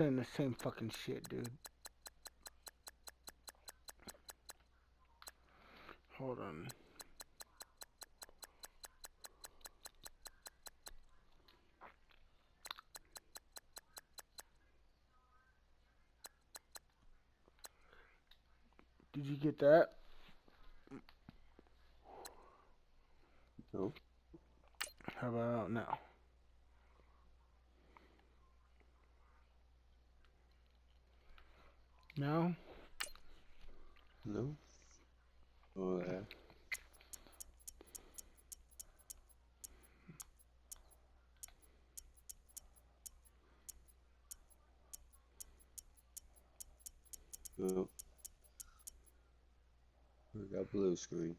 Saying the same fucking shit, dude. Hold on. Did you get that? No. How about now? No? No. Oh, yeah. No. We got blue screen.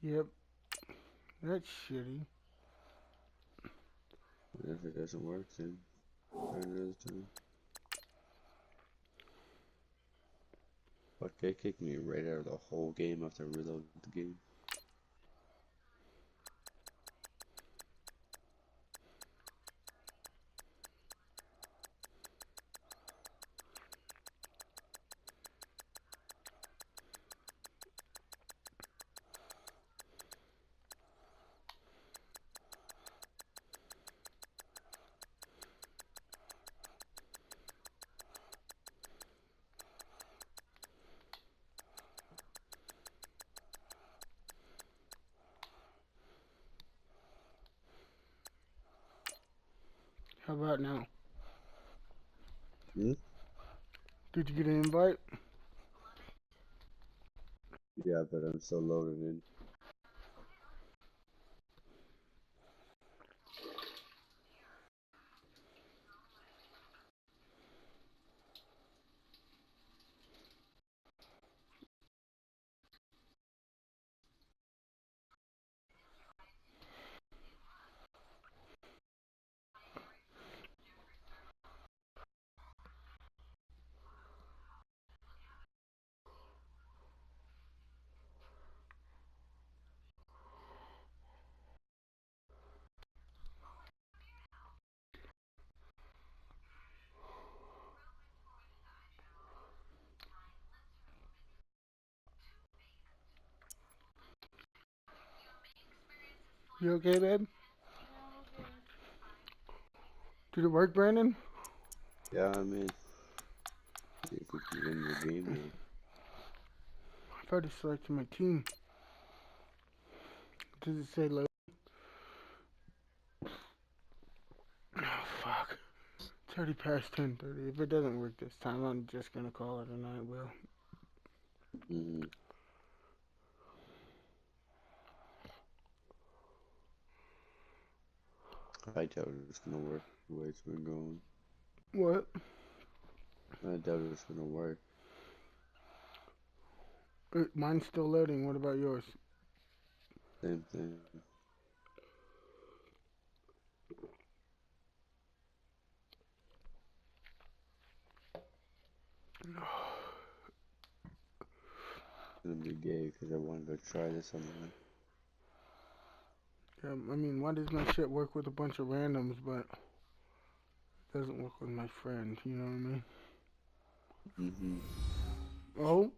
Yep. That's shitty. And if it doesn't work, then try another time. But they kicked me right out of the whole game after I reloaded the game. How about now? Hmm? Did you get an invite? Yeah, but I'm still loading in. You okay, babe? Did it work, Brandon? Yeah, I'm in. See if we can win the game now. I've already selected my team. Does it say low? Oh, fuck. It's already past 10:30. If it doesn't work this time, I'm just gonna call it a night, Will. Mm-hmm. I doubt it's gonna work the way it's been going. What? I doubt it's gonna work. Mine's still loading. What about yours? Same thing. It's gonna be gay because I wanted to try this online. Yeah, I mean, why does my shit work with a bunch of randoms, but it doesn't work with my friend? You know what I mean? Mm-hmm. Oh,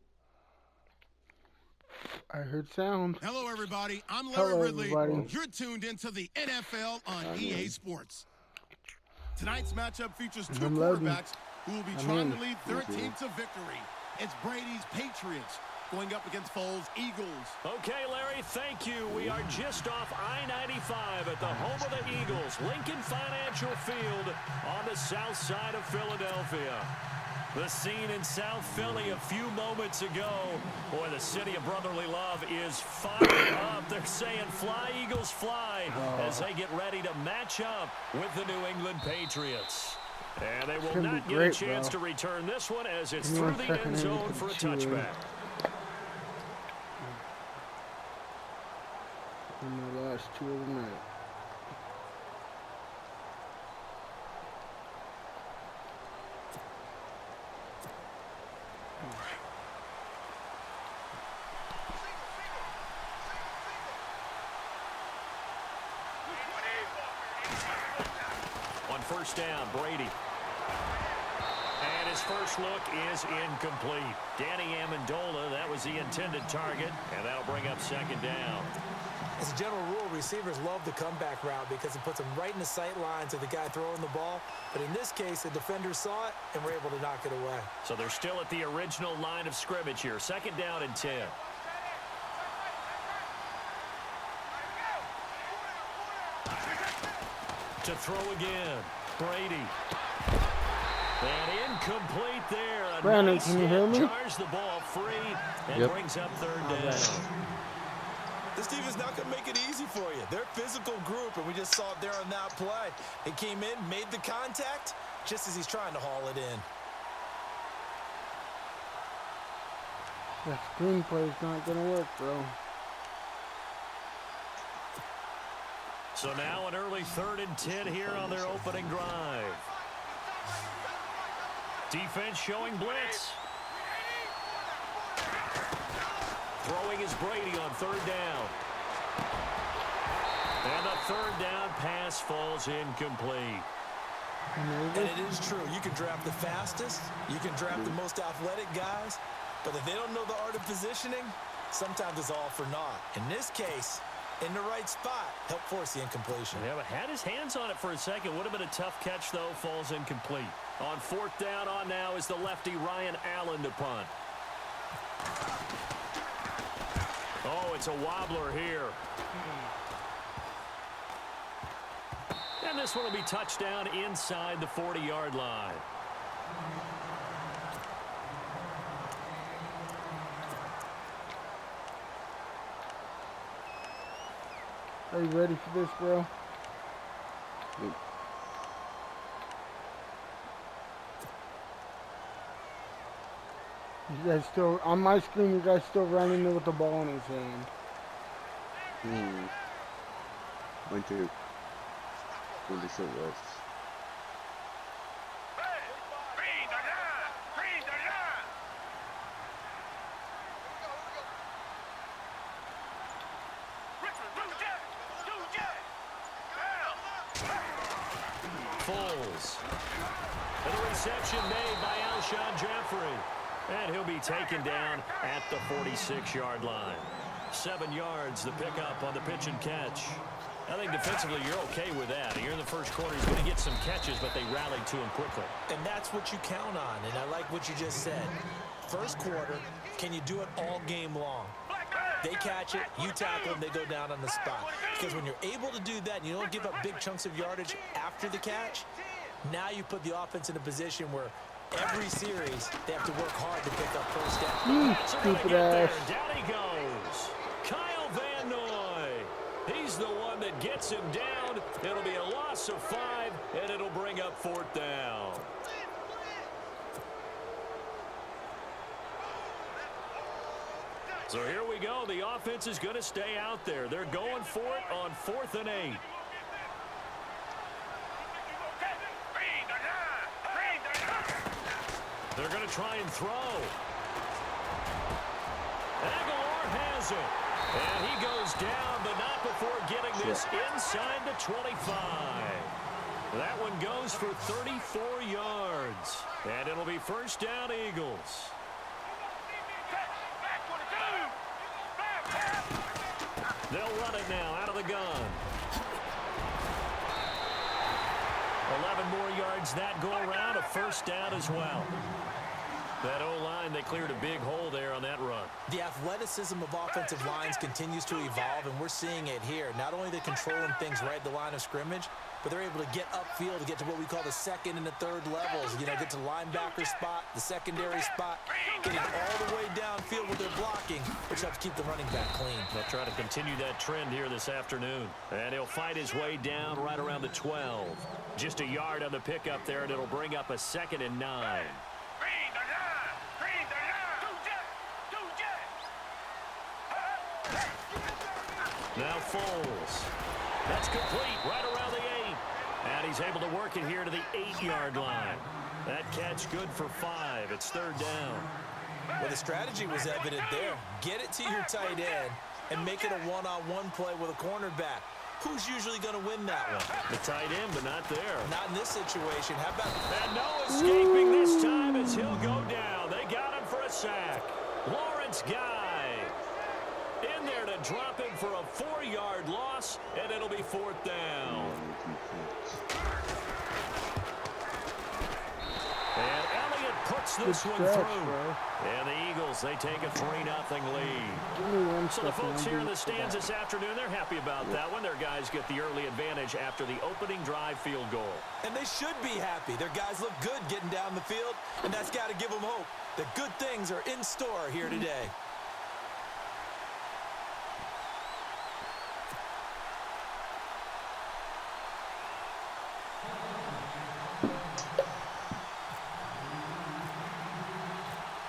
I heard sound. Hello, everybody. I'm Larry Hello, Ridley. everybody. You're tuned into the NFL on EA Sports. Tonight's matchup features two I'm loading. quarterbacks who will be I'm trying in. to lead their team to victory. It's Brady's Patriots going up against Foles' Eagles. Okay, Larry, thank you. We are just off I-95 at the home of the Eagles, Lincoln Financial Field on the south side of Philadelphia. The scene in South Philly a few moments ago. Boy, the city of brotherly love is fired up. They're saying, fly, Eagles, fly, as they get ready to match up with the New England Patriots. And they will not get a chance to return this one as it's through the end zone for a touchback. In the last two of the night. On first down, Brady. And his first look is incomplete. Danny Amendola, that was the intended target, and that'll bring up second down. As a general rule, receivers love the comeback route because it puts them right in the sight lines of the guy throwing the ball. But in this case, the defender saw it and were able to knock it away. So they're still at the original line of scrimmage here. Second down and 10. To throw again, Brady. And incomplete there. Brandon, nice can you hear me? Jars the ball free and brings up third down. This defense not going to make it easy for you. They're a physical group, and we just saw it there on that play. It came in, made the contact, just as he's trying to haul it in. That screenplay's not going to work, bro. So now an early 3rd and 10 here on their opening drive. Defense showing blitz. Throwing is Brady on third down. And the third down pass falls incomplete. And it is true. You can draft the fastest. You can draft the most athletic guys. But if they don't know the art of positioning, sometimes it's all for naught. In this case, in the right spot, help force the incompletion. Yeah, but had his hands on it for a second. Would have been a tough catch, though. Falls incomplete. On fourth down on now is the lefty Ryan Allen to punt. Oh, it's a wobbler here. And this one will be touchdown inside the 40-yard line. Are you ready for this, bro? Yep. You guys still, on my screen, you guys still running there with the ball in his hand. Mine too. When they said was. Foles. And the reception made by Alshon Jeffrey. And he'll be taken down at the 46-yard line. 7 yards, the pickup on the pitch and catch. I think defensively you're okay with that. You're in the first quarter. He's going to get some catches, but they rallied to him quickly. And that's what you count on, and I like what you just said. First quarter, can you do it all game long? They catch it, you tackle them, they go down on the spot. Because when you're able to do that and you don't give up big chunks of yardage after the catch, now you put the offense in a position where every series they have to work hard to pick up first down. Stupid ass. Down he goes. Kyle Van Noy. He's the one that gets him down. It'll be a loss of 5, and it'll bring up fourth down. So here we go. The offense is going to stay out there. They're going for it on 4th and 8. They're going to try and throw. Aguilar has it. And he goes down, but not before getting this inside the 25. That one goes for 34 yards. And it'll be first down, Eagles. They'll run it now out of the gun. 11 more yards that go around, a first down as well. That O-line, they cleared a big hole there on that run. The athleticism of offensive lines continues to evolve, and we're seeing it here. Not only are they controlling things right at the line of scrimmage, but they're able to get upfield to get to what we call the second and the third levels. You know, get to the linebacker spot, the secondary spot, getting all the way downfield with their blocking, which helps keep the running back clean. They'll try to continue that trend here this afternoon. And he'll fight his way down right around the 12. Just a yard on the pickup there, and it'll bring up a 2nd and 9. Now Foles. That's complete right around the 8. And he's able to work it here to the 8-yard line. That catch good for 5. It's 3rd down. Well, the strategy was evident there. Get it to your tight end and make it a one-on-one play with a cornerback. who's usually going to win that one? The tight end, but not there. Not in this situation. How about... And no escaping this time as he'll go down. They got him for a sack. Lawrence Guy in there to drop him for a 4-yard loss, and it'll be 4th down. And Elliott puts this one through. And the Eagles, they take a 3-0 lead. So the folks here in the stands this afternoon, they're happy about that one. Their guys get the early advantage after the opening drive field goal. And they should be happy. Their guys look good getting down the field, and that's got to give them hope that good things are in store here today.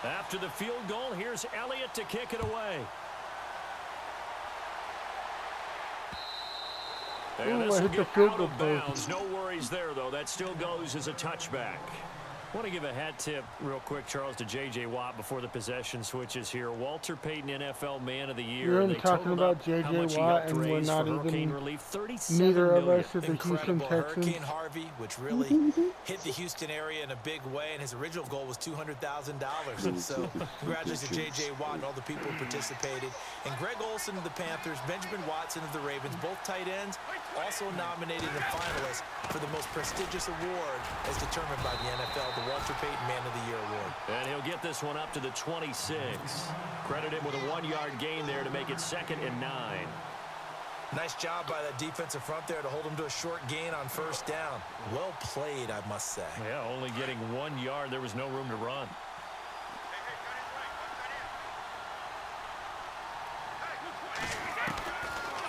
After the field goal, here's Elliott to kick it away. And this will get out of bounds. No worries there, though. That still goes as a touchback. I want to give a hat tip real quick, Charles, to J.J. Watt before the possession switches here. Walter Payton, NFL Man of the Year. You're talking about J.J. Watt, and we're not even, neither of us are the Houston Texans. Hurricane Harvey, which really hit the Houston area in a big way, and his original goal was $200,000. So congratulations to J.J. Watt and all the people who participated. And Greg Olsen of the Panthers, Benjamin Watson of the Ravens, both tight ends, also nominated and finalists for the most prestigious award as determined by the NFL, the Walter Payton Man of the Year Award. And he'll get this one up to the 26. Credit him with a 1-yard gain there to make it 2nd and 9. Nice job by that defensive front there to hold him to a short gain on 1st down. Well played, I must say. Yeah, only getting 1 yard. There was no room to run.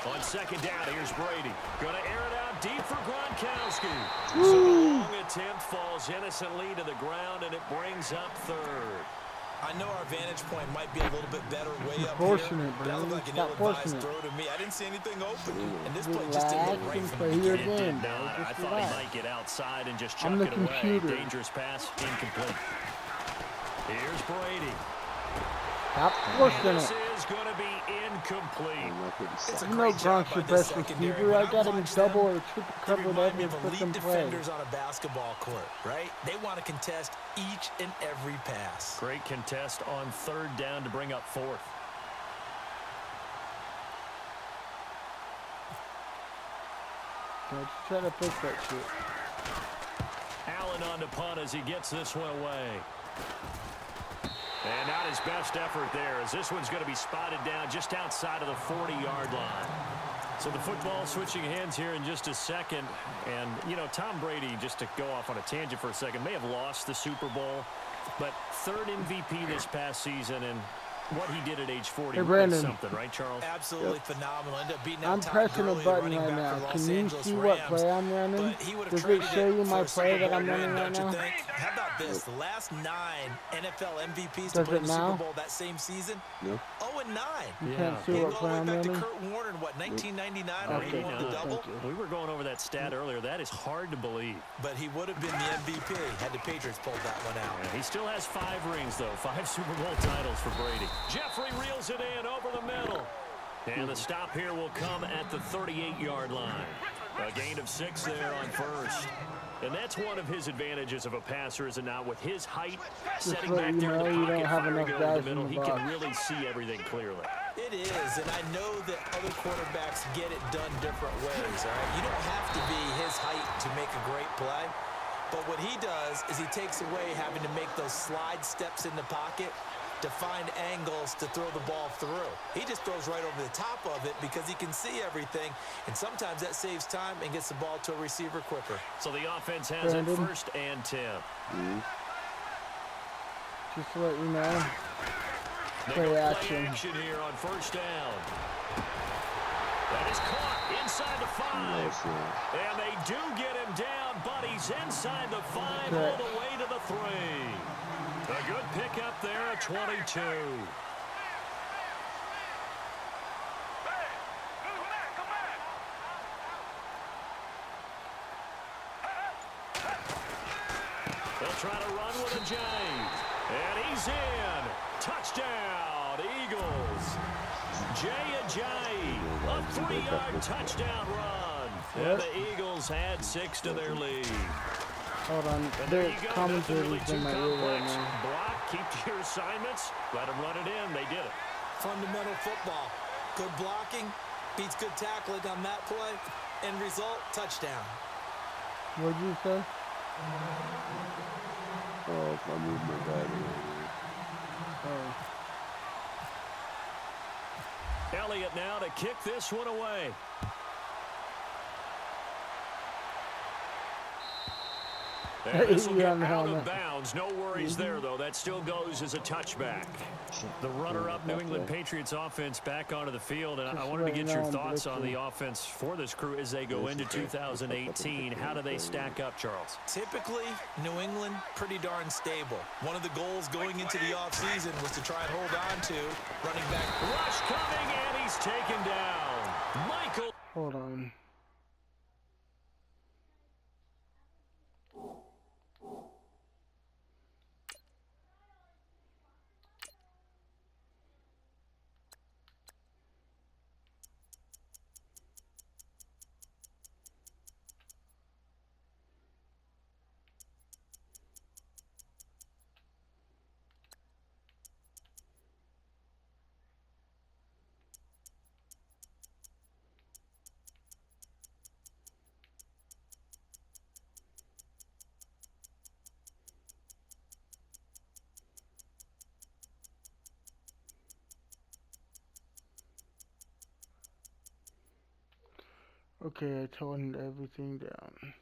On 2nd down, here's Brady. Going to air it out deep for Gronkowski. So the long attempt falls innocently to the ground, and it brings up 3rd. I know our vantage point might be a little bit better way up forcing here. It, bro. That looked like an ill-advised throw to me. I didn't see anything open. And this play just didn't look right from the beginning. It did not. I thought he might get outside and just chuck it away. Dangerous pass, incomplete. Here's Brady. Stop forcing this it. Is going to be incomplete. You know Gronk's the best receiver. I got him double or triple covered every freaking play. Defenders on a basketball court, right? They want to contest each and every pass. Great contest on 3rd down to bring up 4th. Just try to fix that shit. Allen on the punt as he gets this one away. And not his best effort there, as this one's going to be spotted down just outside of the 40-yard line. So the football switching hands here in just a second. And, you know, Tom Brady, just to go off on a tangent for a second, may have lost the Super Bowl, but 3rd MVP this past season, and what he did at age 40 was something, right, Charles? Absolutely phenomenal. Ended up beating I'm pressing a button right now. Can you see what play I'm running? Does it show you my play that I'm running right now? How about this? The last 9 NFL MVPs to play the Super Bowl that same season? No. 0-9. You can't see what play I'm running? Kurt Warner in, what, 1999 when he won the double? We were going over that stat earlier. That is hard to believe. But he would have been the MVP had the Patriots pulled that one out. Yeah, he still has 5 rings, though. 5 Super Bowl titles for Brady. Jeffrey reels it in over the middle. And the stop here will come at the 38-yard line. A gain of 6 there on 1st. And that's one of his advantages of a passer, is it not? With his height, setting back there in the pocket, firing over the middle, he can really see everything clearly. It is, and I know that other quarterbacks get it done different ways, all right? You don't have to be his height to make a great play. But what he does is he takes away having to make those slide steps in the pocket to find angles to throw the ball through. He just throws right over the top of it because he can see everything, and sometimes that saves time and gets the ball to a receiver quicker. So the offense has it 1st and 10. Just to let you know, play action here on 1st down. That is caught inside the 5. And they do get him down, but he's inside the 5 all the way to the 3. A good pickup there at 22. They'll try to run with a J. And he's in. Touchdown, Eagles. Jay Ajayi, a 3-yard touchdown run. And the Eagles add 6 to their lead. Hold on, And there the you go. Nothing commentary's really too in my ear right complex. now. Block, keep to your assignments, let them run it in. They did it. Fundamental football. Good blocking beats good tackling on that play. End result, touchdown. What'd you say? Oh, if I move my battery. Oh. Elliott now to kick this one away. And this will get out of bounds. No worries there, though. That still goes as a touchback. The runner-up New England Patriots offense back onto the field. And I wanted to get your thoughts on the offense for this crew as they go into 2018. How do they stack up, Charles? Typically, New England, pretty darn stable. One of the goals going into the offseason was to try and hold on to running back. Rush coming, and he's taken down. Michael. Hold on. Okay, I toned everything down.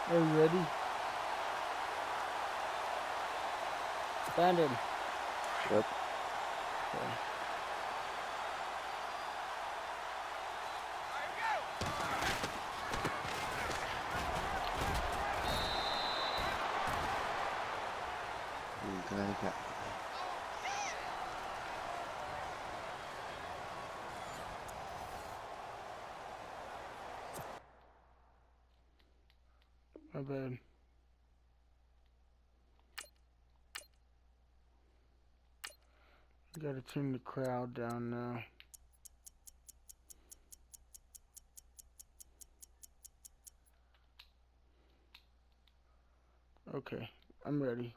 Are you ready? Brandon. Yep. Okay. Okay. My bad. I gotta turn the crowd down now. Okay, I'm ready.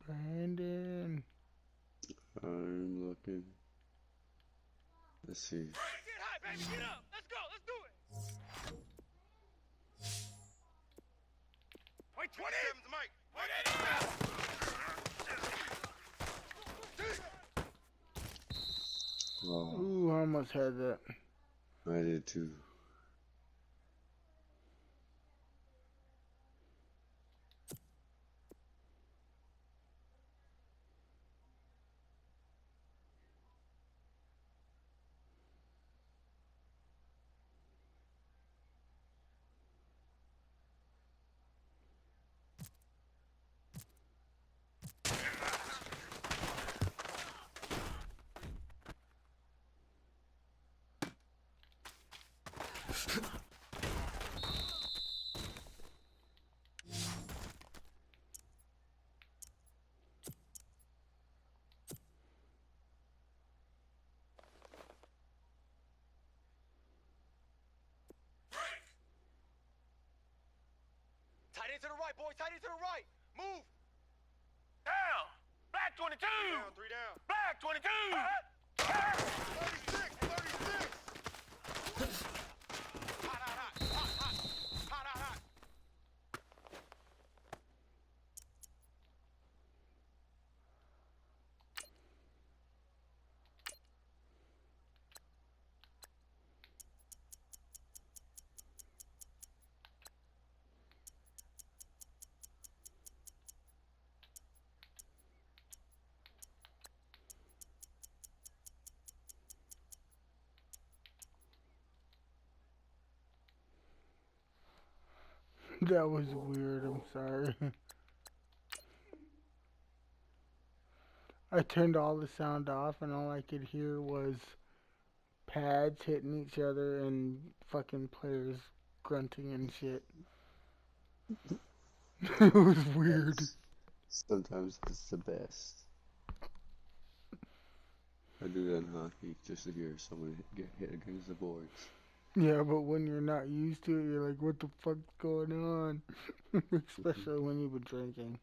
Brandon. I'm looking. Let's see. Get high, baby, get up. Let's go, let's do it. 27's Mike. Oh, Ooh, I almost had that. I did too. Tight end to the right, boys. Tight end to the right. Move. Down. Black 22. Down, 3 down. Black 22. 36, 36. Hot, hot, hot. Hot, hot. Hot, hot, hot. That was weird, I'm sorry. I turned all the sound off, and all I could hear was pads hitting each other and fucking players grunting and shit. It was weird. Sometimes it's the best. I do that in hockey just to hear someone get hit against the boards. Yeah, but when you're not used to it, you're like, what the fuck's going on? Especially when you've been drinking.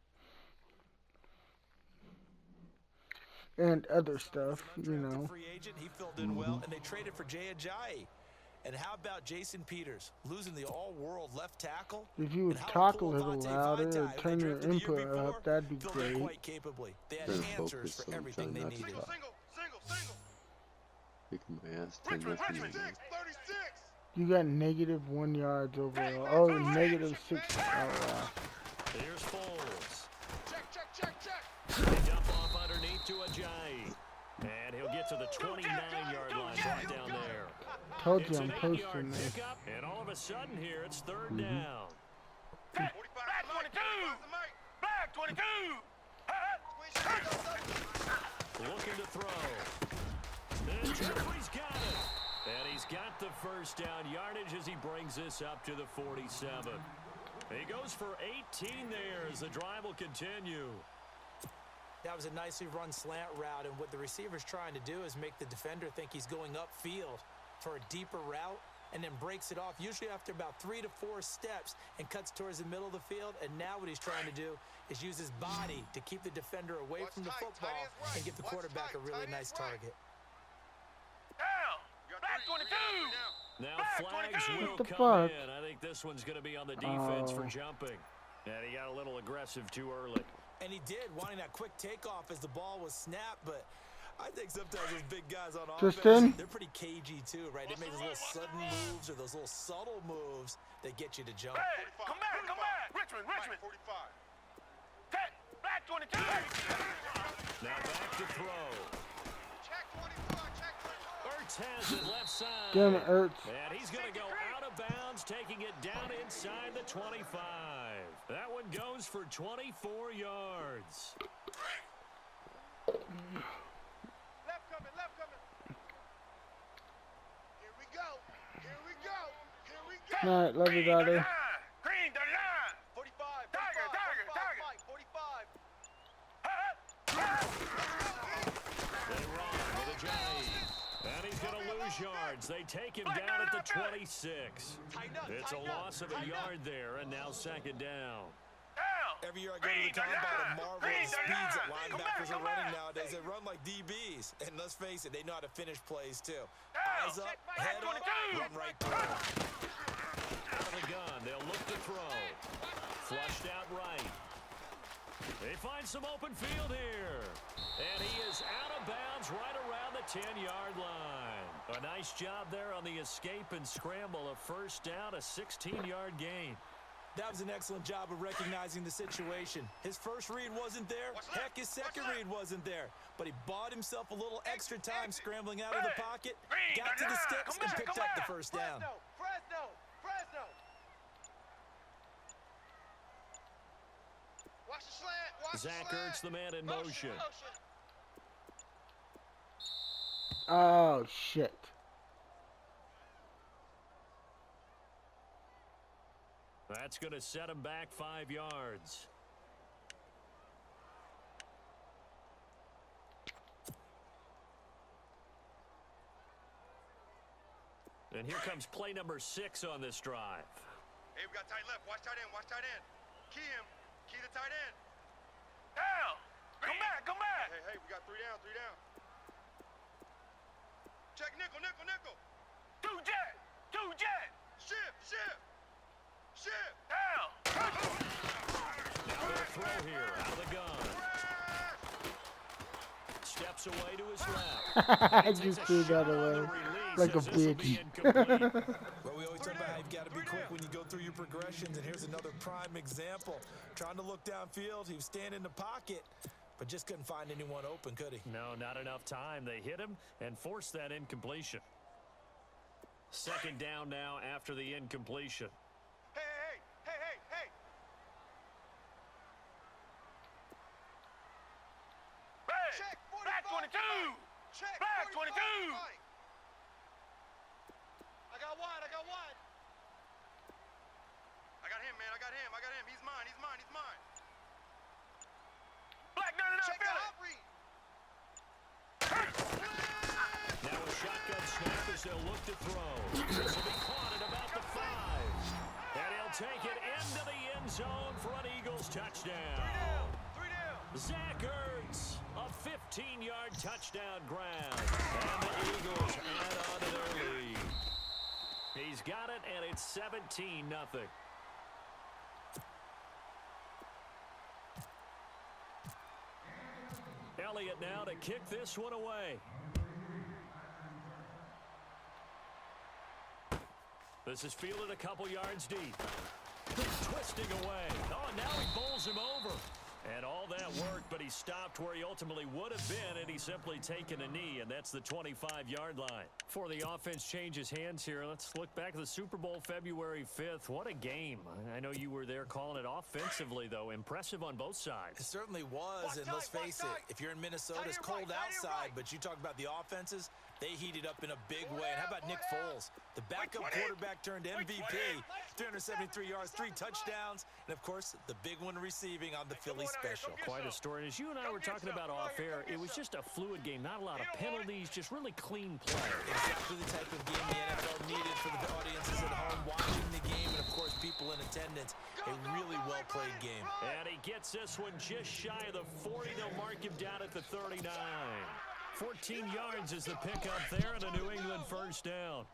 And other stuff, you know. Free agent, he filled in well, and they traded for Jay Ajayi. And how about Jason Peters losing the all-world left tackle? If you would talk a little louder or turn your input up, that'd be great. Quite capably. They had answers for everything they needed. Single. Kicking my ass 10-0. You got -1 yards overall. Oh, -6. Oh, wow. Here's Foles. Check. They dump off underneath to Ajayi. And he'll get to the 29-yard line right down there. Told It's you I'm an 8-yard posting this. pickup, and all of a sudden here, it's third down. Black 22. Black 22. Looking to throw. And Jeffrey's got it. And he's got the first down yardage as he brings this up to the 47. He goes for 18 there as the drive will continue. That was a nicely run slant route, and what the receiver's trying to do is make the defender think he's going upfield for a deeper route, and then breaks it off, usually after about 3 to 4 steps, and cuts towards the middle of the field. And now what he's trying to do is use his body to keep the defender away from the football and give the quarterback a really nice target. Black 22. Now flags will the come fuck? in. I think this one's going to be on the defense for Oh. jumping. And he got a little aggressive too early. And he did, wanting that quick takeoff as the ball was snapped, but I think sometimes those big guys on Tristan? offense, they're pretty cagey too, right? They make those little sudden moves or those little subtle moves that get you to jump. Hey, come back. Richmond. 45. Black 22. Now back to throw. Check 24. Ertz has it left side. Damn it, Ertz. And he's going to go out of bounds, taking it down inside the 25. That one goes for 24 yards. Left coming. Here we go. Alright, love you, daughter. Green, the line. 45. Target. 45. They run with Ajayi. And he's going to lose yards. They take him down at the 26. It's a loss of a yard there, and now second down. Every year I go to the combine and marvel at the speeds that linebackers are running nowadays. They run like DBs, and let's face it, they know how to finish plays too. Eyes up, head up, run right through. Out of the gun, they'll look to throw. Flushed out right. They find some open field here. And he is out of bounds right around the 10-yard line. A nice job there on the escape and scramble. A first down, a 16-yard gain. That was an excellent job of recognizing the situation. His first read wasn't there. Heck, his second read wasn't there. But he bought himself a little extra time scrambling out of the pocket, got to the sticks, and picked up the first down. Fresno. Watch the slant. Zach Ertz, the man in motion. Oh, shit. That's going to set him back 5 yards. And here comes play number 6 on this drive. Hey, we got tight left. Watch tight end. Key him. Key the tight end. Down. Come back. Hey, we got 3 down. Check nickel. Two jet. Shift. Down. Now they'll throw here out of the gun. Steps away to his left. I just threw that away like a bitch. Well, we always talk about how you've got to be quick when you go through your progressions, and here's another prime example. Trying to look downfield, he was standing in the pocket, but just couldn't find anyone open, could he? No, not enough time. They hit him and forced that incompletion. Second down now after the incompletion. Hey. Check. I got him. He's mine. Black Madden NFL. Now a shotgun snap as they'll look to throw. This will be caught at about the 5. And he'll take it into the end zone for an Eagles touchdown. 3 down. Zach Ertz, a 15-yard touchdown grab. And the Eagles add on to their lead. He's got it, and it's 17-0. Elliott now to kick this one away. This is fielded a couple yards deep. Twisting away. Oh, and now he bowls him over. And all that work, but he stopped where he ultimately would have been, and he's simply taken a knee, and that's the 25-yard line. Before the offense changes hands here, let's look back at the Super Bowl February 5th. What a game. I know you were there calling it offensively, though. Impressive on both sides. It certainly was, and let's face it, if you're in Minnesota, it's cold outside, but you talk about the offenses, they heated up in a big way. And how about Nick Foles, the backup quarterback turned MVP, 373 yards, 3 touchdowns, and, of course, the big one receiving on the Philly special. Quite a story. And as you and I were talking about off air, it was just a fluid game. Not a lot of penalties, just really clean play. Exactly the type of game the NFL needed for the audiences at home watching the game and, of course, people in attendance. A really well-played game. And he gets this one just shy of the 40. They'll mark him down at the 39. 14 yards is the pickup there and a New England first down.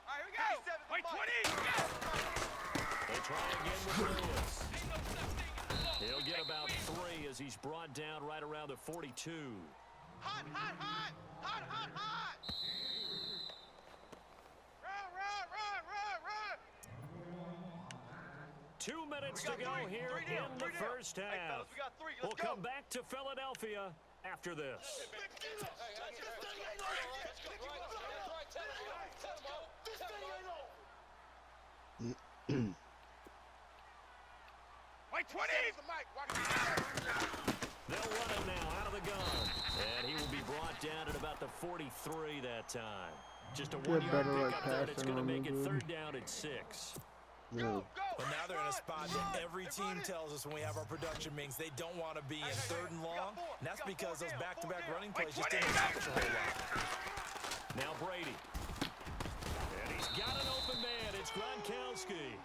All right, here we go. Wait, 20. They try again with Lewis. He'll get about 3 as he's brought down right around the 42. Hot. Run. 2 minutes to go here in the first half. We'll come back to Philadelphia after this. Wait, 20. They'll run him now out of the gun. And he will be brought down at about the 43 that time. Just a 1-yard pickup there, and it's going to make it 3rd down and 6. No. But now they're in a spot that every team tells us when we have our production meetings they don't want to be in 3rd and long, and that's because those back-to-back running plays just didn't accomplish a whole lot. Now Brady. And he's got an open man. It's Gronkowski.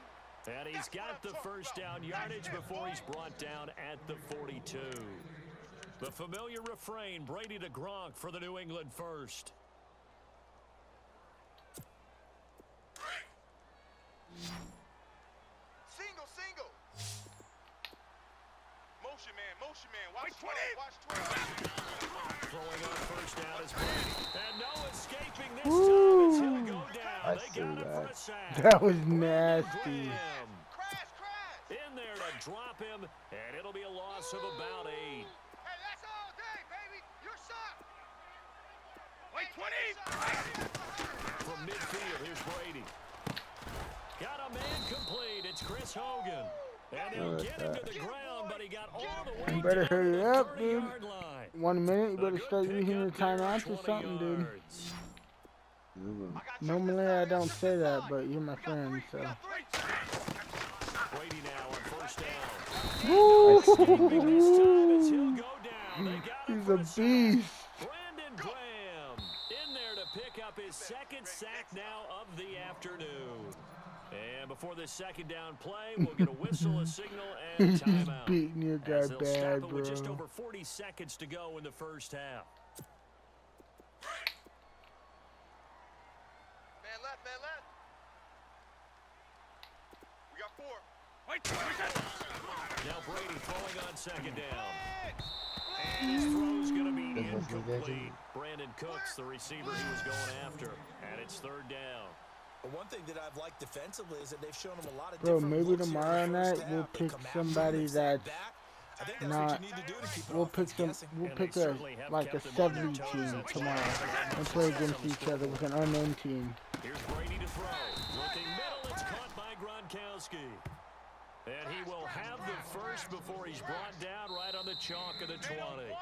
And he's got the first down yardage before he's brought down at the 42. The familiar refrain, Brady to Gronk for the New England first. Single. Motion man. Watch 12. Throwing on first down is Brady. And no escaping this time as he'll go down. They got him for a sack. That was nasty. Crash. In there to drop him, and it'll be a loss of about 8. Hey, that's all day, baby. You're shot. Wait, 20. From midfield, here's Brady. Got a man complete. It's Chris Hogan. And he'll get him to the ground, but he got all the way You better down hurry to the up, dude. 30-yard line. 1 minute, you A better good start using your pickup there, timeouts or 20 something, dude. yards. Normally I don't say that, but you're my friend, so. Brady now on first down. Woo! This time as he'll go down. They got him He's for a a sack. beast. Brandon Graham in there to pick up his 2nd sack now of the afternoon. And before this 2nd down play, we'll get a whistle, a signal, and He's timeout. beating your guy As they'll stop bad, it with just bro. over 40 seconds to go in the first half. Man left. We got 4. Wait, Now Brady throwing on 2nd down. And his throw's going to be incomplete. Brandon Cooks, the receiver he was going after. And it's 3rd down. But one thing that I've liked defensively is that they've shown them a lot of Bro, different maybe looks here in tomorrow the night first we'll half. They pick come after somebody them, they step that's back. I think that's not. what you need to do to keep an We'll offense pick some. guessing. We'll And pick they a certainly have like a kept them on their 70 toes team since tomorrow they and play against each other with an unknown team. Here's Brady to throw. Looking middle, it's caught by Gronkowski. And he will have the first before he's brought down right on the chalk of the 20.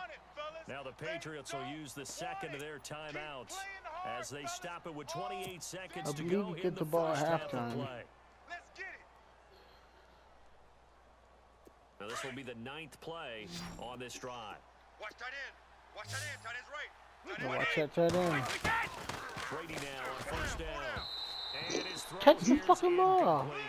Now the Patriots will use the 2nd of their timeouts. as they stop it with 28 seconds I to believe go he in gets the the ball first at half of halftime. play. Let's get it. Now this will be the 9th play on this drive. Watch tight end. Watch tight end. Tight end's right. Tight Oh, end watch right. that tight end. Brady now on first down. And his throw Catch the here's fucking ball. incomplete.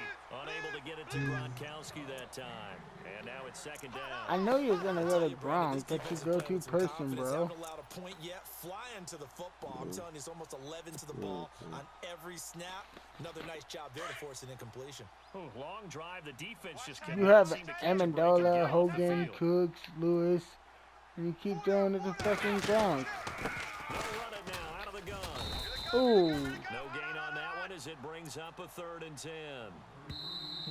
Unable to get it to Gronkowski that time. And now it's second down. I know you're gonna go to Brandon, Brown. this That's your defense is playing go-to with some person, confidence. They bro. haven't allowed a point yet. Flying to the football. I'm telling you, it's almost 11 to the ball on every snap. Another nice job there to force an incompletion. Ooh, long drive. The defense just You cannot have seem to catch a break and Amendola, get off the Hogan, field. Cooks, Lewis, and you keep throwing to the fucking Gronk. They'll run it now out of the gun. Ooh, No gain on that one as it brings up a 3rd and 10.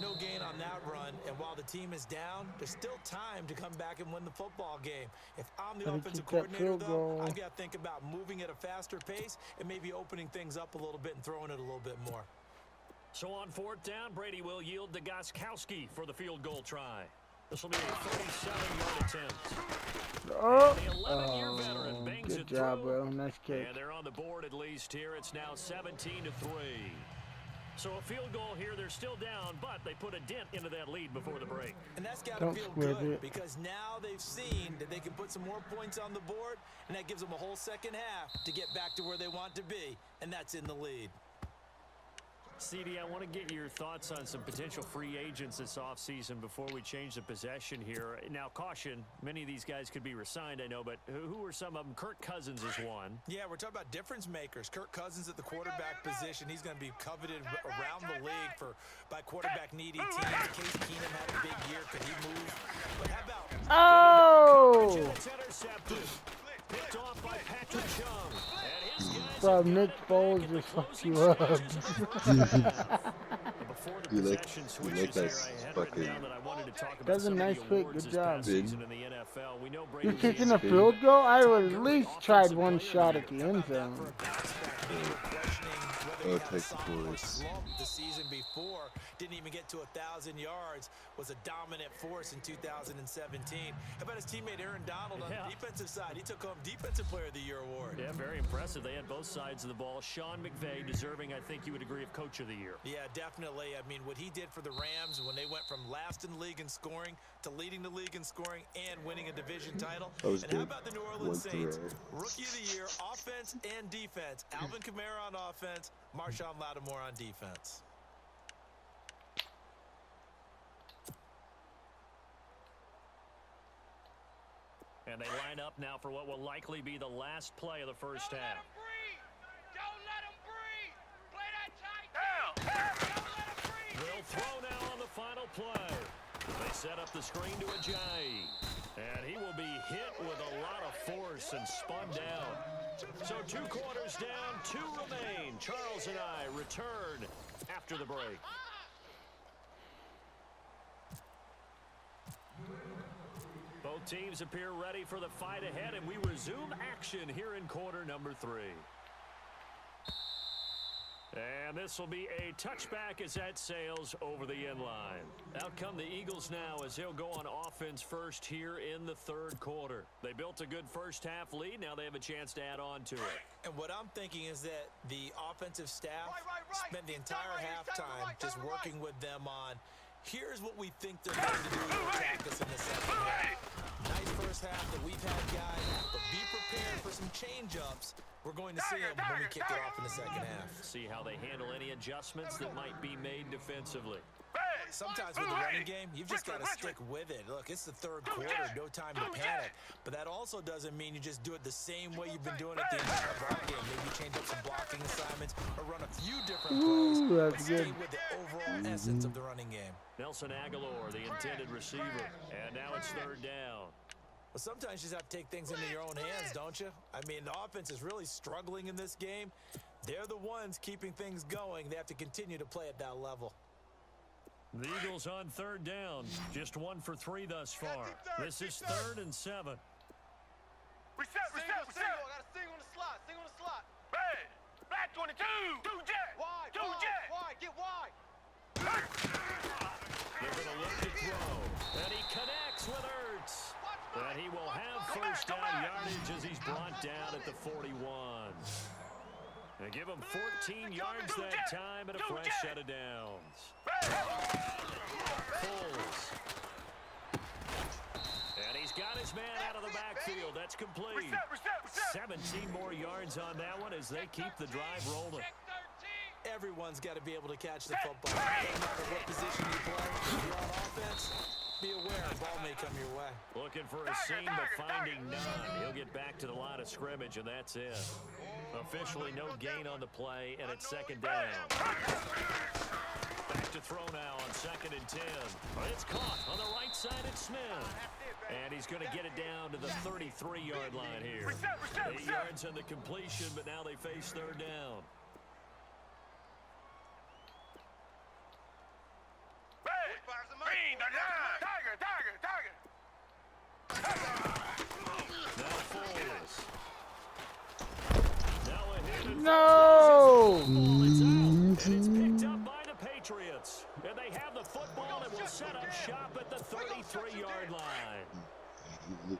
No gain on that run, and while the team is down, there's still time to come back and win the football game. If I'm the Gotta offensive keep that coordinator, field though, goal. I've got to think about moving at a faster pace and maybe opening things up a little bit and throwing it a little bit more. So on 4th down, Brady will yield to Gronkowski for the field goal try. This will be a 37-yard attempt. oh, The 11-year veteran bangs good it job, through. bro. Nice kick. And they're on the board at least here. It's now 17-3. So a field goal here. They're still down, but they put a dent into that lead before the break. And that's got to Don't feel squib good it. because now they've seen that they can put some more points on the board, and that gives them a whole second half to get back to where they want to be, and that's in the lead. CD, I want to get your thoughts on some potential free agents this offseason before we change the possession here. Now, caution, many of these guys could be re-signed, I know, but who are some of them? Kirk Cousins is one. Yeah, we're talking about difference makers. Kirk Cousins at the quarterback position. He's going to be coveted around the league by quarterback needy teams. Case Keenum had a big year. Could he move? But how about Oh, It's intercepted. Picked off by Patrick Chung. And his guys bro, have got Nick it back Foles in the just fucked closing you up. stages of the first half. Before the You like possession that switches here, I had written fucking down that I wanted to talk about That's a some of nice the pick. awards Good this job. past season in the NFL. We know Brady You're was the kicking a MVP. field goal? I would at Good least offensive tried player one of the shot year. at the how end about that for zone. a bounce back? People were questioning whether he had a Texas sophomore boys. slump the season before. Didn't even get to 1,000 yards. Was a dominant force in 2017. How about his teammate Aaron Donald on the defensive side? He took home Defensive Player of the Year award. Yeah, very impressive. They had both sides of the ball. Sean McVay deserving, I think you would agree, of Coach of the Year. Yeah, definitely. I mean, what he did for the Rams when they went from last in the league in scoring to leading the league in scoring and winning a division title. That was And how good. about the New One Orleans Saints? throw. Rookie of the Year, offense and defense. Alvin Kamara on offense, Marshawn Lattimore on defense. And they line up now for what will likely be the last play of the first half. Don't let him breathe. Play that tight. Don't let him breathe. They'll throw now on the final play. They set up the screen to Ajayi. And he will be hit with a lot of force and spun down. So 2 quarters down, 2 remain. Charles and I return after the break. Both teams appear ready for the fight ahead, and we resume action here in quarter number 3. And this will be a touchback as that sails over the end line. Out come the Eagles now as they'll go on offense first here in the 3rd quarter. They built a good first half lead. Now they have a chance to add on to it. And what I'm thinking is that the offensive staff spent the entire halftime just working with them on, here's what we think they're going to do to attack us in the second half. Nice first half that we've had, guys, but be prepared for some change-ups. We're going to see them when we kick it off in the second half. See how they handle any adjustments that might be made defensively. Sometimes with the running game, you've just got to stick with it. Look, it's the 3rd quarter, no time to panic. But that also doesn't mean you just do it the same way you've been doing it the entire ball game. Maybe change up some blocking assignments or run a few different plays, but that's stay good. with the overall essence of the running game. Nelson Aguilar, the intended receiver. And now it's 3rd down. But sometimes you just have to take things into your own hands, don't you? I mean, the offense is really struggling in this game. They're the ones keeping things going. They have to continue to play at that level. The Eagles on 3rd down. Just 1 for 3 thus far. This is 3rd and 7. Reset. I got a sing on the slot. Sing on the slot. Red. Black 22. 2 jet. Wide. 2 jet. Wide. Get wide. They're going to look to throw. And he connects with Ertz. And he will have first down yardage as he's brought down at the 41. They give him 14 yards that time and a fresh set of downs. Foles. And he's got his man out of the backfield. That's complete. 17 more yards on that one as they keep the drive rolling. Everyone's got to be able to catch the football. No matter what position you play, if you're on offense, be aware a ball may come your way. Looking for a seam, but finding none. He'll get back to the line of scrimmage, and that's it. Officially no gain on the play, and it's second down. Back to throw now on 2nd and 10. It's caught on the right side. It's Smith. And he's going to get it down to the 33-yard line here. 8 yards on the completion, but now they face third down. Now Foles. Now a hit and No! It's out, and it's picked up by the Patriots. And they have the football and will set up shop at the 33-yard line.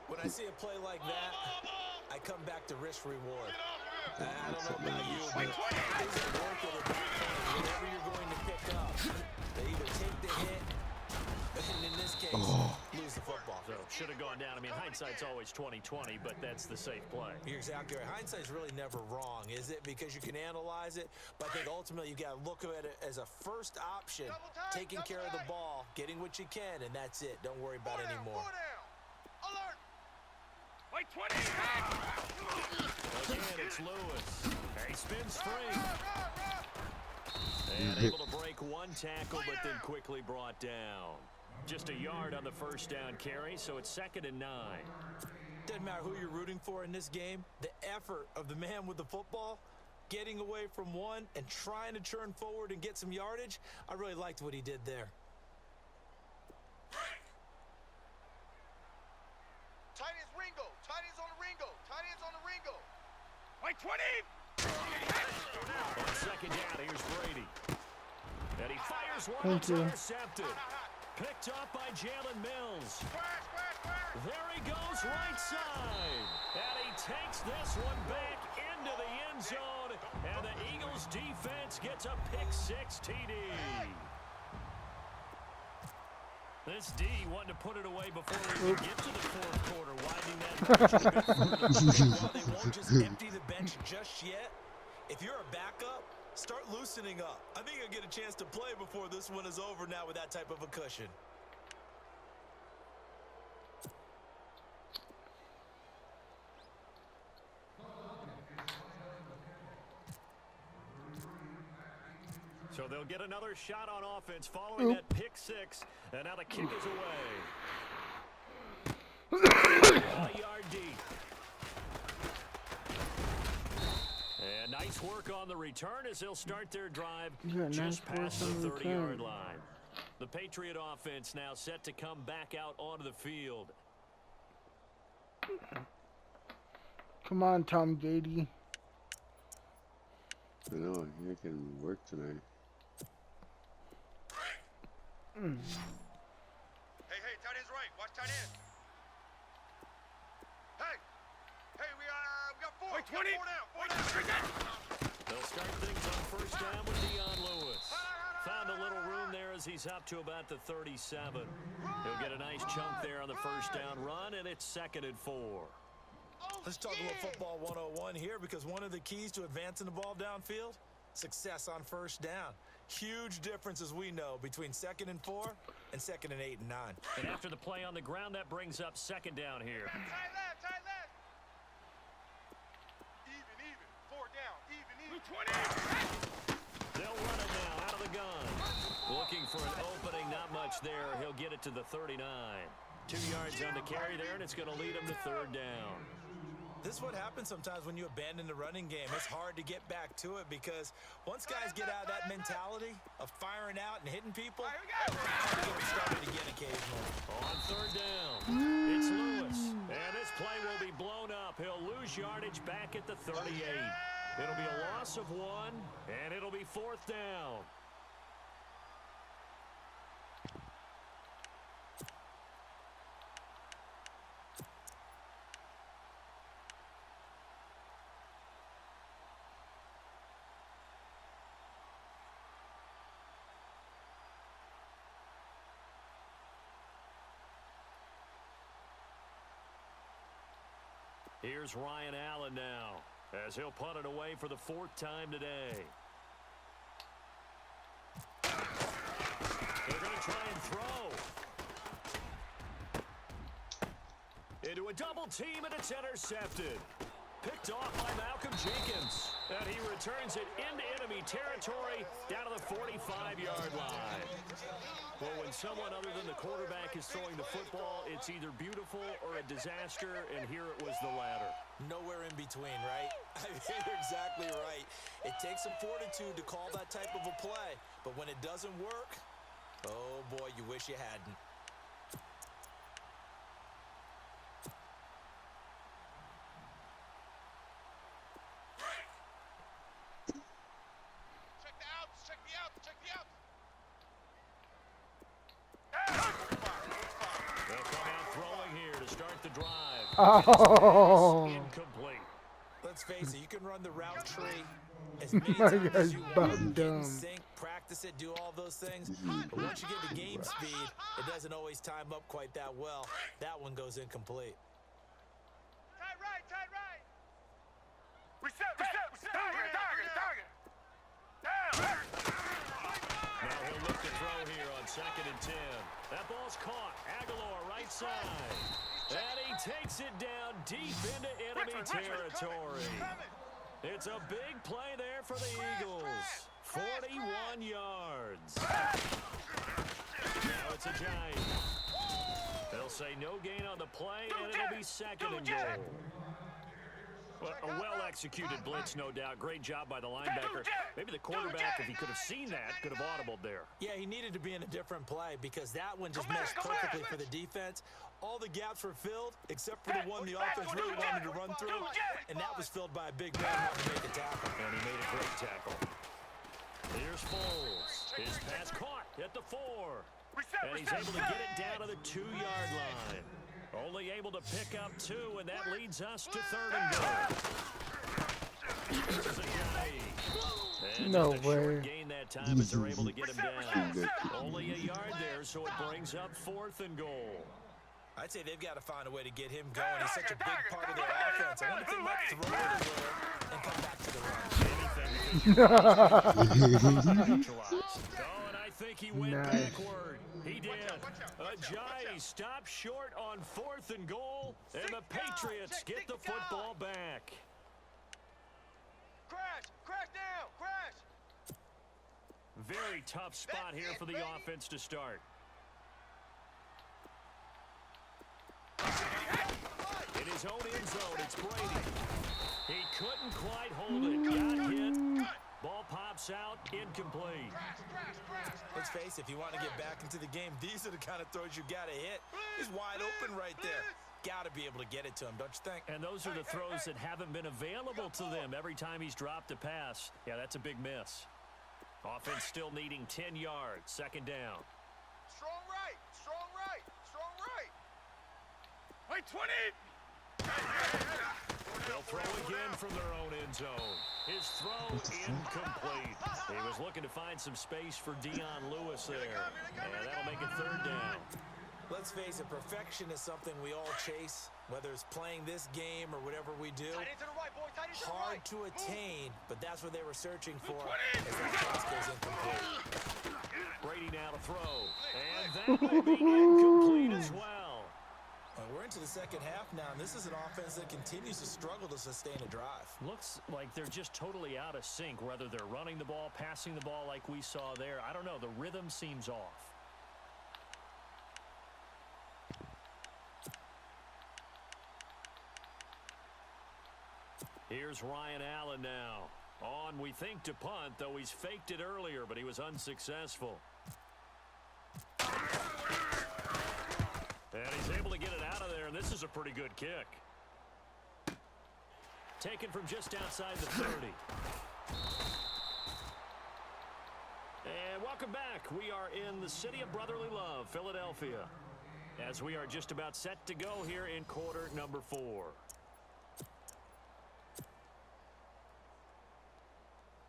When I see a play like that, I come back to risk reward. I don't know about you, but things that work with whatever you're going to pick up, they either take the hit, and in this case, lose the football. So should have gone down. I mean, hindsight's always 20/20, but that's the safe play. You're exactly right. Hindsight's really never wrong, is it? Because you can analyze it, but I think ultimately you got to look at it as a first option, taking care of the ball, getting what you can, and that's it. Don't worry about it anymore. Alert! Wait, 20! Again, it's Lewis. And he spins free. And able to break one tackle, but then quickly brought down. Just a yard on the first down carry, so it's 2nd and 9. Doesn't matter who you're rooting for in this game. The effort of the man with the football, getting away from one and trying to turn forward and get some yardage, I really liked what he did there. Tight ends Ringo. Tight ends on the Ringo. Tight ends on the Ringo. Wait, 20! On 2nd down, here's Brady. And he fires one Thank that's you. intercepted. Picked up by Jalen Mills. There he goes, right side. And he takes this one back into the end zone. And the Eagles defense gets a pick-6 TD. This D wanted to put it away before we even get to the fourth quarter, widening that margin a bit further. While they won't just empty the bench just yet, if you're a backup, start loosening up. I think you'll get a chance to play before this one is over now with that type of a cushion. So they'll get another shot on offense following that pick-6, and now the kick is away. A yard deep. And nice work on the return as they'll start their drive just past the 30-yard line. The Patriot offense now set to come back out onto the field. Come on, Tom Gady. I know, he can work tonight. Hey, tight end's right. Watch tight end. Hey, we got 4. Wait, 20. 4 down. They'll start things on first down with Dion Lewis. Found a little room there as he's up to about the 37. He'll get a nice chunk there on the first down run, and it's 2nd and 4. Let's talk about football 101 here, because one of the keys to advancing the ball downfield, success on first down. Huge difference, as we know, between 2nd and 4 and 2nd and 8 and 9. And after the play on the ground, that brings up 2nd down here. Tight left. Even. 4 down. Even. 20. They'll run it now out of the gun. Looking for an opening, not much there. He'll get it to the 39. 2 yards on the carry there, and it's going to lead him to third down. This is what happens sometimes when you abandon the running game. It's hard to get back to it, because once guys get out of that mentality of firing out and hitting people, it's hard to get them started again occasionally. On third down, it's Lewis. And this play will be blown up. He'll lose yardage back at the 38. It'll be a loss of 1, and it'll be 4th down. Here's Ryan Allen now, as he'll punt it away for the 4th time today. They're going to try and throw. Into a double team, and it's intercepted. Picked off by Malcolm Jenkins. And he returns it into enemy territory down to the 45-yard line. Well, when someone other than the quarterback is throwing the football, it's either beautiful or a disaster, and here it was the latter. Nowhere in between, right? I mean, you're exactly right. It takes some fortitude to call that type of a play, but when it doesn't work, oh boy, you wish you hadn't. Oh, incomplete. Let's face it, you can run the route tree as many times as you want. Get in sync, practice it, do all those things. But once you get to game speed, it doesn't always time up quite that well. That one goes incomplete. Tight right. Reset. Target. Down. Now he'll look to throw here on 2nd and 10. That ball's caught. Aguilar right side. And he takes it down deep into enemy territory. It's a big play there for the Eagles. 41 yards. Now it's a Giant. They'll say no gain on the play, and it'll be 2nd and goal. Well, a well-executed blitz, no doubt. Great job by the linebacker. Maybe the quarterback, if he could have seen that, could have audibled there. Yeah, he needed to be in a different play because that one just meshed perfectly for the defense. All the gaps were filled, except for the one the offense really wanted to run through, and that was filled by a big man wanting to make a tackle. And he made a great tackle. Here's Foles. His pass caught at the 4. And he's able to get it down to the 2-yard line. Only able to pick up 2, and that leads us to 3rd and goal. There's a guy. And no just a way. Short gain that time as they're able to get him down. Only a yard there, so it brings up 4th and goal. I'd say they've got to find a way to get him going. He's such a big part of their offense. I wonder if they might throw it a little and come back to the run. Oh, and I think he went backward. He did. Ajayi stopped short on 4th and goal, and the Patriots get the football back. Crash down. Very tough spot here for the offense to start. In his own end zone, it's Brady. He couldn't quite hold it. Got hit. Ball pops out, incomplete. Let's face it, if you want to get back into the game, these are the kind of throws you got to hit. He's wide open right there. Got to be able to get it to him, don't you think? And those are the throws that haven't been available to them every time he's dropped a pass. Yeah, that's a big miss. Offense still needing 10 yards, 2nd down. Strong right. Wait, 20. They'll throw again from their own end zone. His throw incomplete. He was looking to find some space for Dion Lewis there. And that'll make it 3rd down. Let's face it, perfection is something we all chase, whether it's playing this game or whatever we do. Hard to attain, but that's what they were searching for as that pass goes incomplete. Brady now to throw. And that will be incomplete as well. We're into the 2nd half now, and this is an offense that continues to struggle to sustain a drive. Looks like they're just totally out of sync, whether they're running the ball, passing the ball like we saw there. I don't know. The rhythm seems off. Here's Ryan Allen now. On, we think, to punt, though he's faked it earlier, but he was unsuccessful. And he's able to get it out of there, and this is a pretty good kick. Taken from just outside the 30. And welcome back. We are in the city of brotherly love, Philadelphia, as we are just about set to go here in quarter number 4.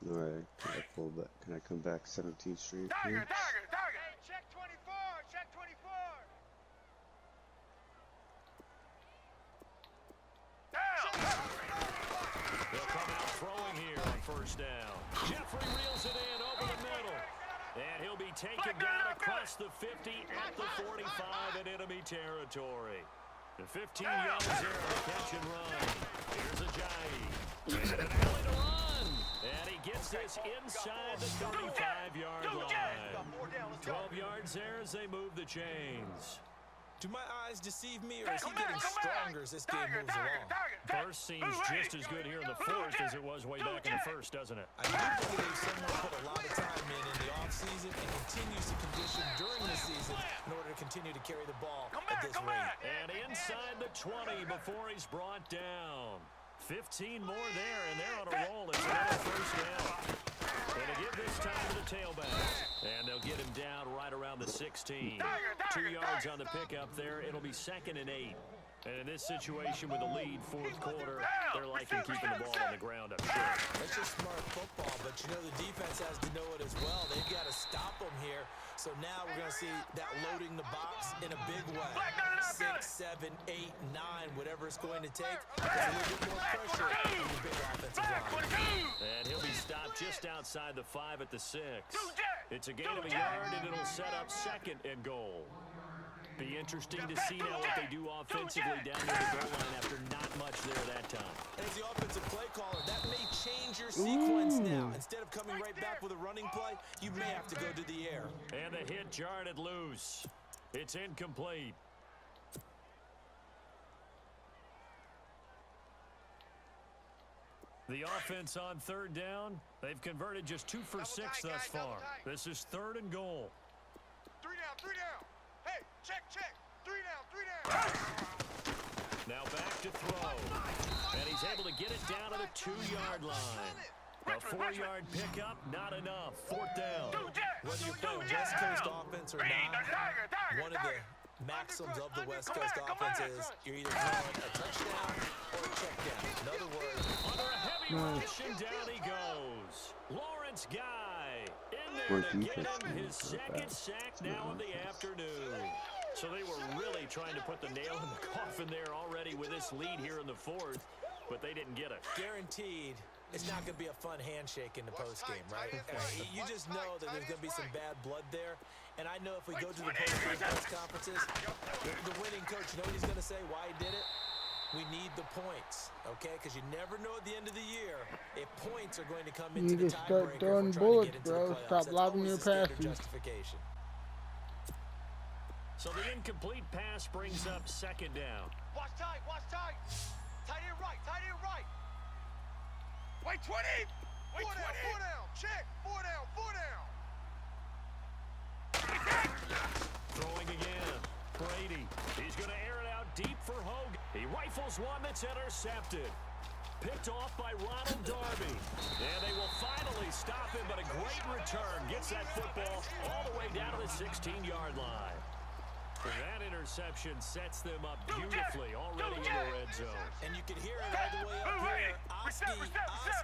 All right, can I pull back? Can I come back 17th Street? Target. Check 24. Down. first down. Jeffrey reels it in over the middle. And he'll be taken down across the 50 at the 45 in enemy territory. The 15 yards there to catch and run. Here's Ajayi. And an alley to run. And he gets this inside the 35-yard line. 12 yards there as they move the chains. Do my eyes deceive me, or is he getting stronger as this game moves along? First seems just as good here in the fourth as it was way back in the first, doesn't it? I do believe someone put a lot of time in the offseason and continues to condition during the season in order to continue to carry the ball at this rate. And inside the 20 before he's brought down. 15 more there, and they're on a roll. It's another first down. And to give this time to the tailback. And they'll get him down right around the 16. 2 yards on the pickup there. It'll be 2nd and 8. And in this situation with a lead fourth quarter, they're likely keeping the ball on the ground up here. That's just smart football, but you know the defense has to know it as well. They've got to stop them here. So now we're going to see that loading the box in a big way. 6, 7, 8, 9, whatever it's going to take. There's a little bit more pressure on the big offensive line. And he'll be stopped just outside the 5 at the 6. It's a gain of a yard, and it'll set up 2nd and goal. Be interesting to see now what they do offensively down near the goal line after not much there that time. As the offensive play caller, that may change your sequence now. Instead of coming right back with a running play, you may have to go to the air. And the hit jarred it loose. It's incomplete. The offense on 3rd down. They've converted just 2 for 6 thus far. This is 3rd and goal. 3 down, 3 down. Hey, check. 3 down. Now back to throw. And he's able to get it down to the 2-yard line. A 4-yard pickup, not enough. 4th down. Whether you're playing West Coast offense or not, one of the maxims of the West Coast offense is you're either throwing a touchdown or a check down. In other words, under a heavy rush, and down he goes. Lawrence Guy in there to get him his 2nd sack now of the afternoon. So they were really trying to put the nail in the coffin there already with this lead here in the 4th, but they didn't get it. Guaranteed. It's not going to be a fun handshake in the postgame, right? You just know that there's going to be some bad blood there. And I know if we go to the postgame press conferences, the winning coach, you know what he's going to say, why he did it? We need the points, okay? Because you never know at the end of the year if points are going to come into the tiebreaker. Start throwing bullets, bro. Stop lobbing your passes. Justification. So the incomplete pass brings up 2nd down. Watch tight. Tight end right. Wait 20. Wait 20. 4 down. Check. 4 down. Throwing again. Brady. He's going to air it out deep for Hogan. He rifles one that's intercepted. Picked off by Ronald Darby. And they will finally stop him, but a great return. Gets that football all the way down to the 16-yard line. And that interception sets them up beautifully already in the red zone. And you can hear it all the way up here. Oski,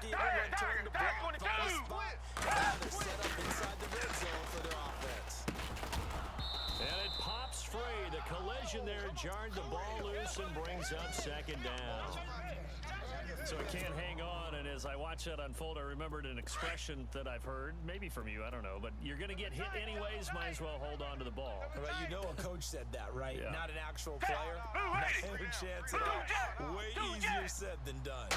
everyone turned to block, found a spot. Now they're set up inside the red zone for their offense. And it pops free. The collision there jarred the ball loose and brings up 2nd down. So it can't hang on, and as I watch that unfold, I remembered an expression that I've heard, maybe from you, I don't know, but you're going to get hit anyways, might as well hold on to the ball. Right, you know a coach said that, right? Yeah. Not an actual player. Not a chance at all. Way easier said than done.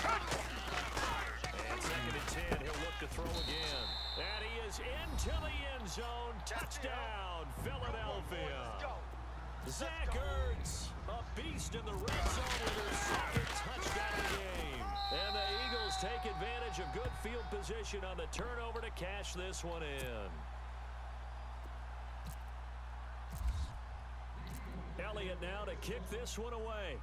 And 2nd and 10, he'll look to throw again. And he is into the end zone. Touchdown, Philadelphia. Zach Ertz, a beast in the red zone with his 2nd touchdown of the game. And the Eagles take advantage of good field position on the turnover to cash this one in. Elliott now to kick this one away.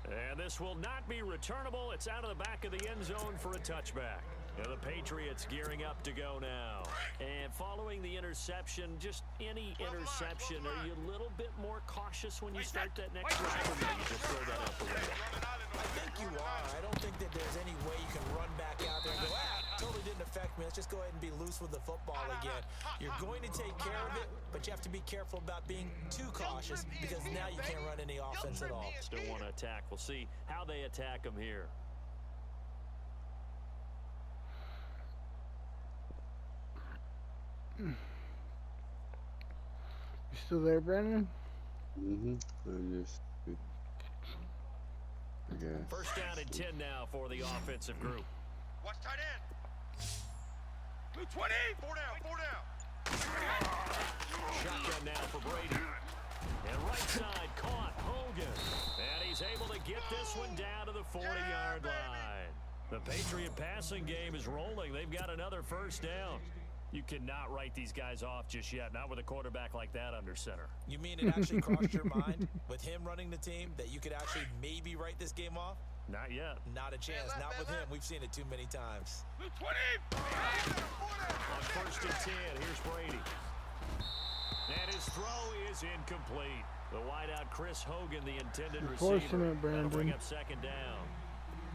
And this will not be returnable. It's out of the back of the end zone for a touchback. And the Patriots gearing up to go now. And following the interception, just any interception, are you a little bit more cautious when you start that next drive, or maybe just throw that out the window? I think you are. I don't think that there's any way you can run back out there and go, totally didn't affect me. Let's just go ahead and be loose with the football again. You're going to take care of it, but you have to be careful about being too cautious because now you can't run any offense at all. Still want to attack. We'll see how they attack them here. You still there, Brandon? I'm just. Okay. First down and 10 now for the offensive group. Watch tight end. 20. 4 down. Shotgun now for Brady. And right side caught Hogan. And he's able to get this one down to the 40-yard line. The Patriot passing game is rolling. They've got another first down. You cannot write these guys off just yet, not with a quarterback like that under center. You mean it actually crossed your mind with him running the team that you could actually maybe write this game off? Not yet. Not a chance. Not with him. We've seen it too many times. 20. On first and 10, here's Brady. And his throw is incomplete. The wideout Chris Hogan, the intended receiver. That'll bring up second down.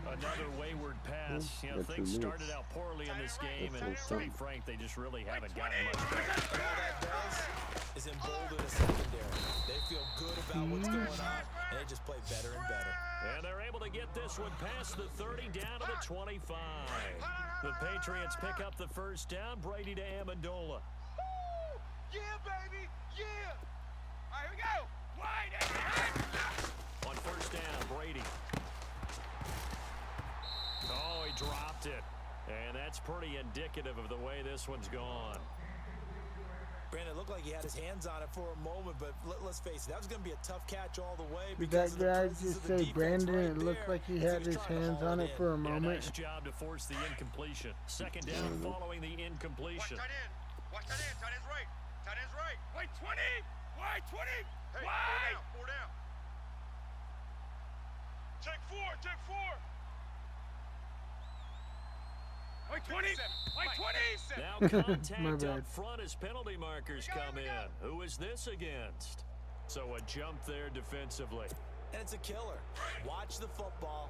Another wayward pass. You know, things started out poorly in this game, and to be frank, they just really haven't gotten much better. All that does is embolden the secondary. They feel good about what's going on, and they just play better and better. And they're able to get this one past the 30 down to the 25. The Patriots pick up the first down. Brady to Amendola. Yeah, baby. Yeah. All right, here we go. Wide. On first down, Brady. Oh, he dropped it. And that's pretty indicative of the way this one's gone. Brandon, it looked like he had his hands on it for a moment, but let's face it, that was going to be a tough catch all the way. Did that guy just say Brandon? It looked like he had his hands on it for a moment. Nice job to force the incompletion. Second down following the incompletion. Watch tight end. Tight end's right. Tight end's right. Wait, 20. Wide, 20. Hey, wide. 4 down. Take 4. Wait, 20. Wait, 20. Now contact up front as penalty markers come in. Who is this against? So a jump there defensively. And it's a killer. Watch the football.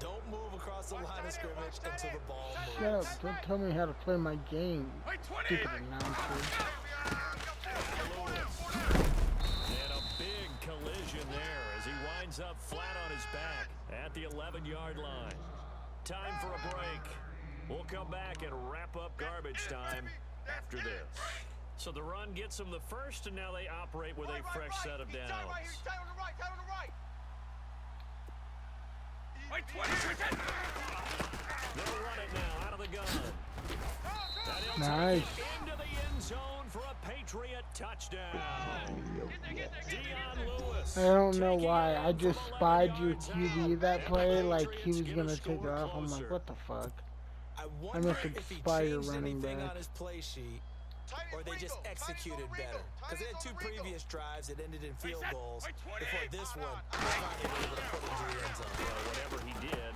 Don't move across the line of scrimmage until the ball moves. Shut up. Don't tell me how to play my game, stupid announcer. And a big collision there as he winds up flat on his back at the 11-yard line. Time for a break. We'll come back and wrap up garbage time after this. So the run gets them the first, and now they operate with a fresh set of downs. Tight on the right. Wait, 20. They'll run it now out of the gun. Nice. Into the end zone for a Patriot touchdown. Dion Lewis. I don't know why. I just spied your QB that play like he was going to take it off. I'm like, what the fuck? I wonder if he changed anything back on his play sheet, or they just executed better. Because they had 2 previous drives that ended in field goals. Before this one, they were able to put into the end zone. Well, whatever he did,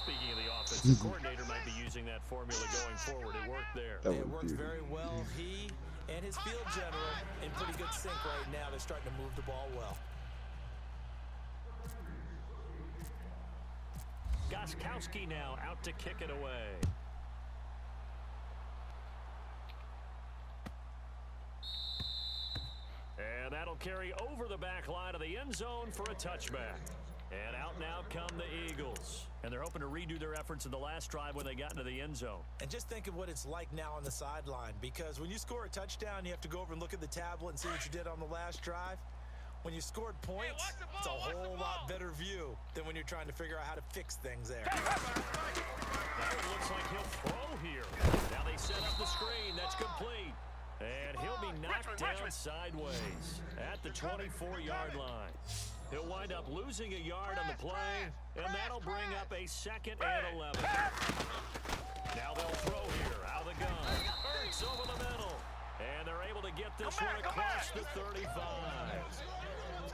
speaking of the offensive coordinator, might be using that formula going forward. It worked there. It worked very well. He and his field general in pretty good sync right now. They're starting to move the ball well. Gostkowski now out to kick it away. And that'll carry over the back line of the end zone for a touchback. And out now come the Eagles. And they're hoping to redo their efforts in the last drive when they got into the end zone. And just think of what it's like now on the sideline. Because when you score a touchdown, you have to go over and look at the tablet and see what you did on the last drive. When you scored points, it's a whole lot better view than when you're trying to figure out how to fix things there. Now it looks like he'll throw here. Now they set up the screen. That's complete. And he'll be knocked down sideways at the 24-yard line. He'll wind up losing a yard on the play, and that'll bring up a 2nd and 11. Now they'll throw here out of the gun. Ertz over the middle. And they're able to get this one across the 35.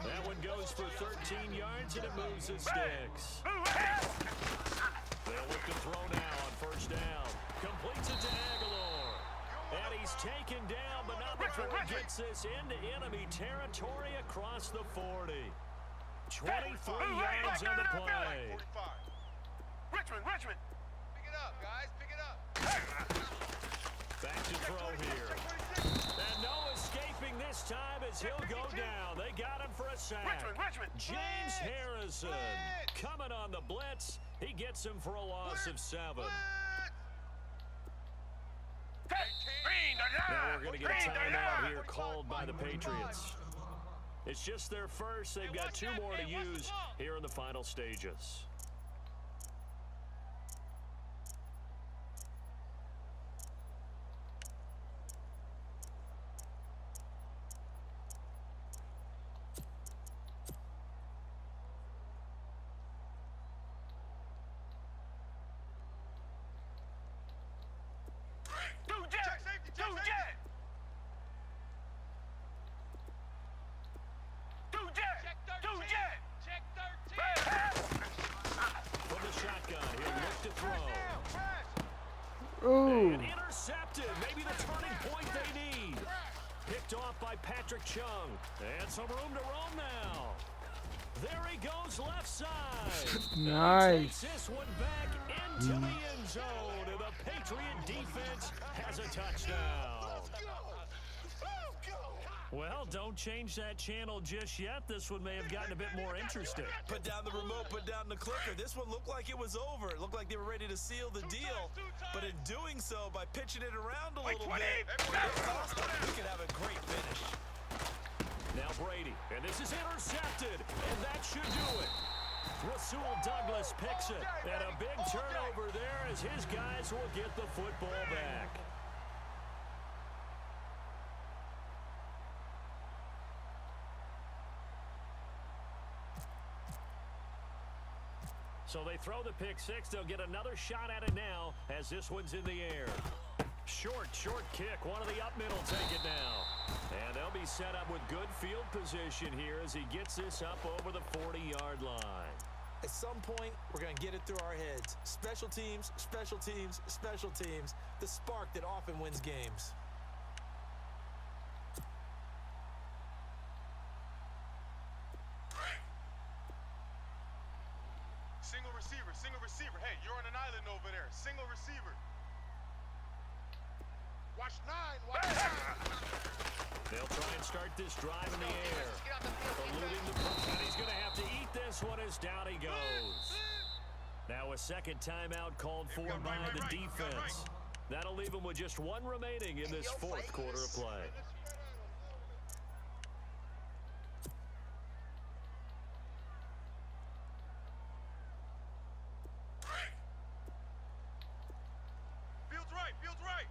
That one goes for 13 yards, and it moves the sticks. They'll look to throw now on first down. Completes it to Aguilar. And he's taken down, but not before he gets this into enemy territory across the 40. 23 yards on the play. 45. Richmond. Pick it up, guys. Pick it up. Back to throw here. And no escaping this time as he'll go down. They got him for a sack. Richmond. James Harrison coming on the blitz. He gets him for a loss of 7. Now we're going to get a timeout here called by the Patriots. It's just their first. They've got 2 more to use here in the final stages. Ooh. And intercepted. Maybe the turning point they need. Picked off by Patrick Chung. And some room to roam now. There he goes left side. Nice. Takes this one back into the end zone. And the Patriot defense has a touchdown. Well, don't change that channel just yet. This one may have gotten a bit more interesting. Put down the remote, put down the clicker. This one looked like it was over. It looked like they were ready to seal the deal. But in doing so, by pitching it around a little bit, it cost them. We could have a great finish. Now Brady, and this is intercepted, and that should do it. Rasul Douglas picks it, and a big turnover there as his guys will get the football back. So they throw the pick 6. They'll get another shot at it now as this one's in the air. Short kick. One of the up middle take it now. And they'll be set up with good field position here as he gets this up over the 40-yard line. At some point, we're going to get it through our heads. Special teams, special teams, special teams. The spark that often wins games. Single receiver. Hey, you're on an island over there. Single receiver. Watch 9. They'll try and start this drive in the air. Eluding the punt. And he's going to have to eat this one as down he goes. Now a second timeout called for by the defense. That'll leave him with just 1 remaining in this 4th quarter of play. Field's right.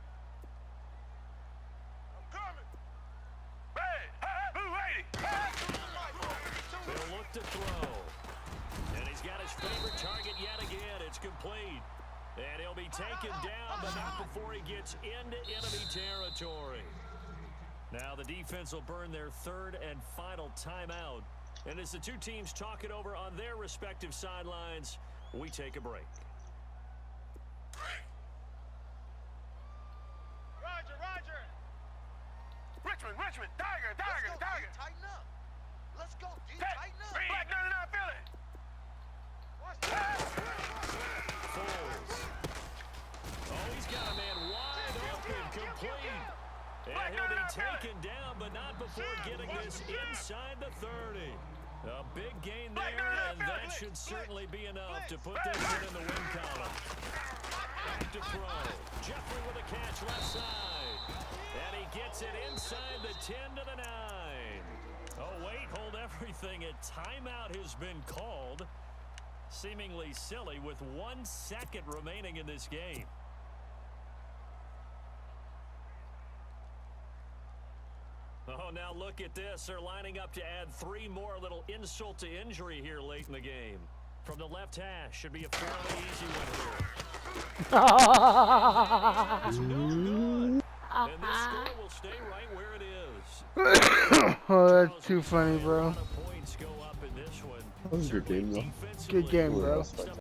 I'm coming. They'll look to throw. And he's got his favorite target yet again. It's complete. And he'll be taken down, but not before he gets into enemy territory. Now the defense will burn their 3rd and final timeout. And as the 2 teams talk it over on their respective sidelines, we take a break. Roger. Richmond. Tiger. Tighten up. Let's go, D. Tighten up. Black 99, feel it. Foles. Oh, he's got a man wide open, complete. And he'll be taken down, but not before getting this inside the 30. A big gain there, and that should certainly be enough to put this one in the win column. Back to throw. Jeffrey with a catch left side. And he gets it inside the 10 to the 9. Oh, wait, hold everything. A timeout has been called. Seemingly silly with 1 second remaining in this game. Oh, now look at this. They're lining up to add 3 more. A little insult to injury here late in the game. From the left hash, should be a fairly easy one here. And this score will stay right where it is. Oh, that's too funny, bro. Points go up in this one. That was a good game, though. Good game, bro.